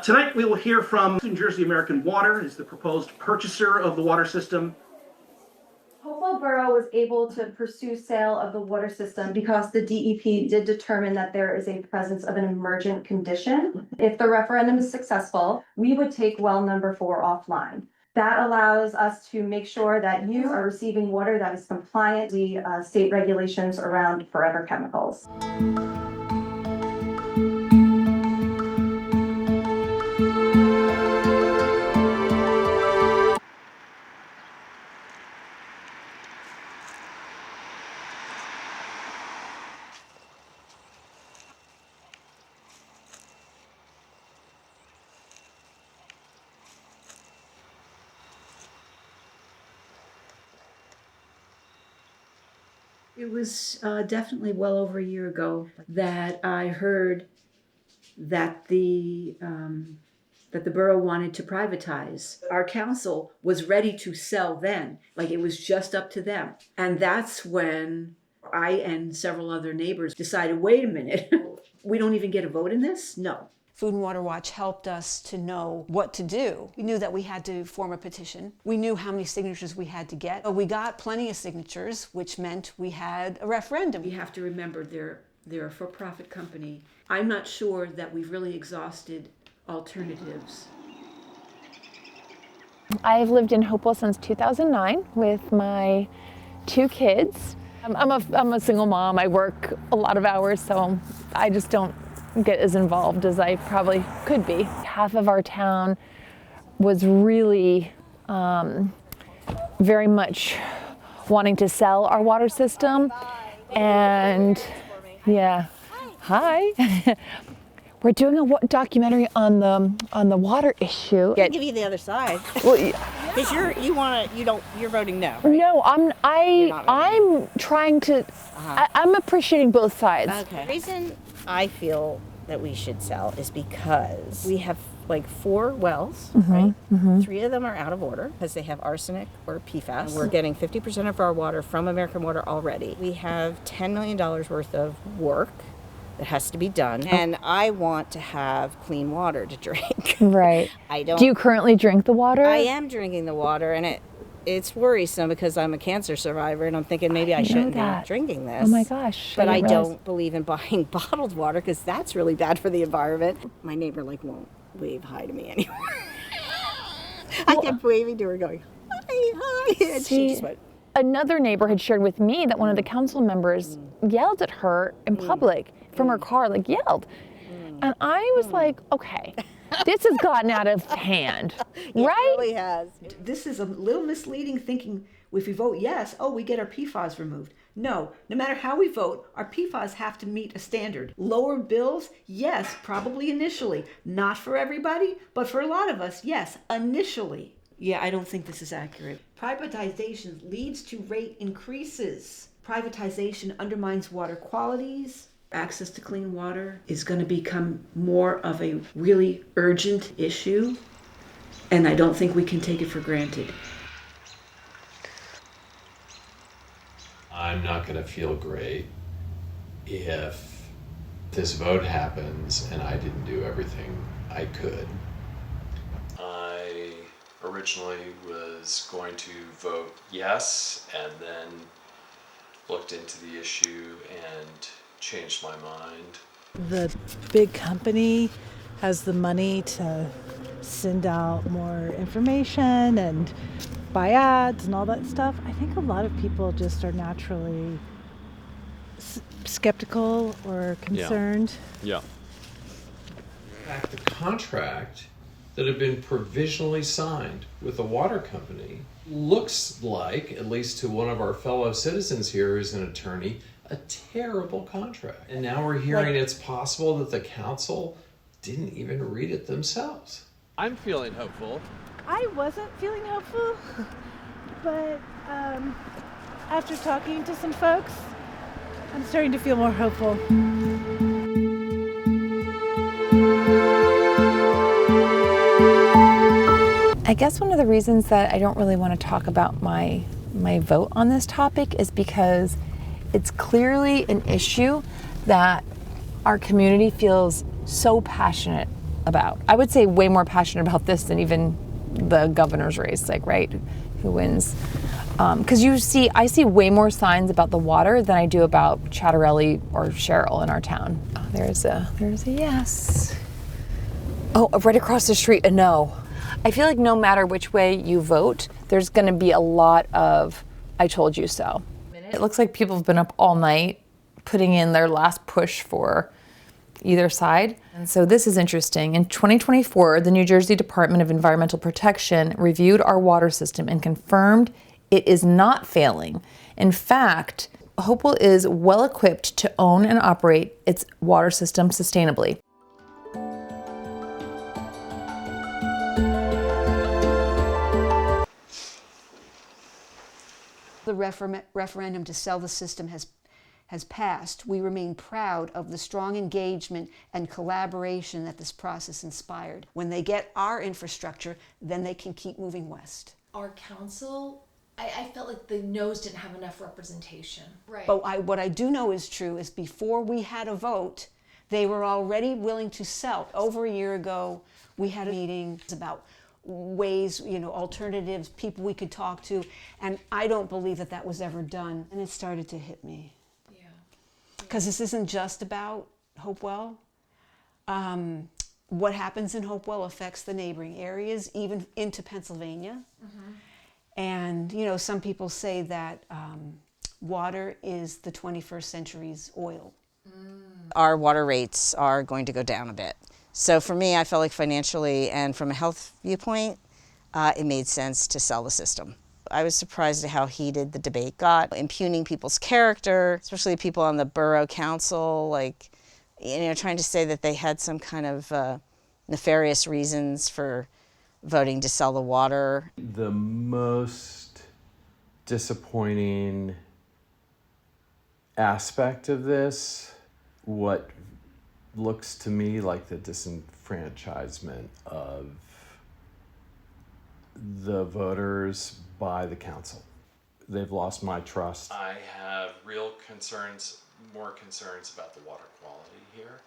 Tonight we will hear from New Jersey American Water, is the proposed purchaser of the water system. Hopewell Borough was able to pursue sale of the water system because the DEP did determine that there is a presence of an emergent condition. If the referendum is successful, we would take well number 4 offline. That allows us to make sure that you are receiving water that is compliant with the state regulations around forever chemicals. It was definitely well over a year ago that I heard that the borough wanted to privatize. Our council was ready to sell then, like it was just up to them. And that's when I and several other neighbors decided, wait a minute, we don't even get a vote in this? No. Food and Water Watch helped us to know what to do. We knew that we had to form a petition. We knew how many signatures we had to get. We got plenty of signatures, which meant we had a referendum. You have to remember they're a for-profit company. I'm not sure that we've really exhausted alternatives. I've lived in Hopewell since 2009 with my 2 kids. I'm a single mom. I work a lot of hours, so I just don't get as involved as I probably could be. Half of our town was really very much wanting to sell our water system, and yeah, hi. We're doing a documentary on the water issue. I'll give you the other side. Well, Because you're voting no. Right? no, I'm trying to. I'm appreciating both sides. Okay. The reason I feel that we should sell is because we have like 4 wells, right? 3 of them are out of order because they have arsenic or PFAS. We're getting 50% of our water from American Water already. We have $10 million worth of work that has to be done, and I want to have clean water to drink. Right. Do you currently drink the water? I am drinking the water, and it's worrisome because I'm a cancer survivor, and I'm thinking maybe I shouldn't be drinking this. Oh my gosh. But I don't believe in buying bottled water because that's really bad for the environment. My neighbor won't wave hi to me anymore. I kept waving to her going, hi, and she just went. Another neighbor had shared with me that one of the council members yelled at her in public from her car, yelled. And I was like, okay, this has gotten out of hand, right? It really has. This is a little misleading thinking if we vote yes, we get our PFAS removed. No matter how we vote, our PFAS have to meet a standard. Lower bills, yes, probably initially. Not for everybody, but for a lot of us, yes, initially. Yeah, I don't think this is accurate. Privatization leads to rate increases. Privatization undermines water qualities. Access to clean water is going to become more of a really urgent issue, and I don't think we can take it for granted. I'm not going to feel great if this vote happens and I didn't do everything I could. I originally was going to vote yes, and then looked into the issue and changed my mind. The big company has the money to send out more information and buy ads and all that stuff. I think a lot of people just are naturally skeptical or concerned. Yeah. In fact, the contract that had been provisionally signed with the water company looks like, at least to one of our fellow citizens here who's an attorney, a terrible contract. And now we're hearing it's possible that the council didn't even read it themselves. I'm feeling hopeful. I wasn't feeling hopeful, but after talking to some folks, I'm starting to feel more hopeful. I guess one of the reasons that I don't really want to talk about my vote on this topic is because it's clearly an issue that our community feels so passionate about. I would say way more passionate about this than even the governor's race, like, right? Who wins? Because I see way more signs about the water than I do about Chattarelli or Cheryl in our town. Oh, there's a yes. Oh, right across the street, a no. I feel like no matter which way you vote, there's going to be a lot of "I told you so." It looks like people have been up all night putting in their last push for either side. And so this is interesting. In 2024, the New Jersey Department of Environmental Protection reviewed our water system and confirmed it is not failing. In fact, Hopewell is well equipped to own and operate its water system sustainably. The referendum to sell the system has passed. We remain proud of the strong engagement and collaboration that this process inspired. When they get our infrastructure, then they can keep moving west. Our council, I felt like the no's didn't have enough representation. Right. But what I do know is true is before we had a vote, they were already willing to sell. Over a year ago, we had a meeting about ways, alternatives, people we could talk to, and I don't believe that was ever done. And it started to hit me. Yeah. Because this isn't just about Hopewell. What happens in Hopewell affects the neighboring areas, even into Pennsylvania. Mm-hmm. And, some people say that water is the 21st century's oil. Our water rates are going to go down a bit. So for me, I felt like financially and from a health viewpoint, it made sense to sell the system. I was surprised at how heated the debate got, impugning people's character, especially people on the borough council, trying to say that they had some kind of nefarious reasons for voting to sell the water. The most disappointing aspect of this, what looks to me like the disenfranchisement of the voters by the council. They've lost my trust. I have real concerns, more concerns about the water quality here.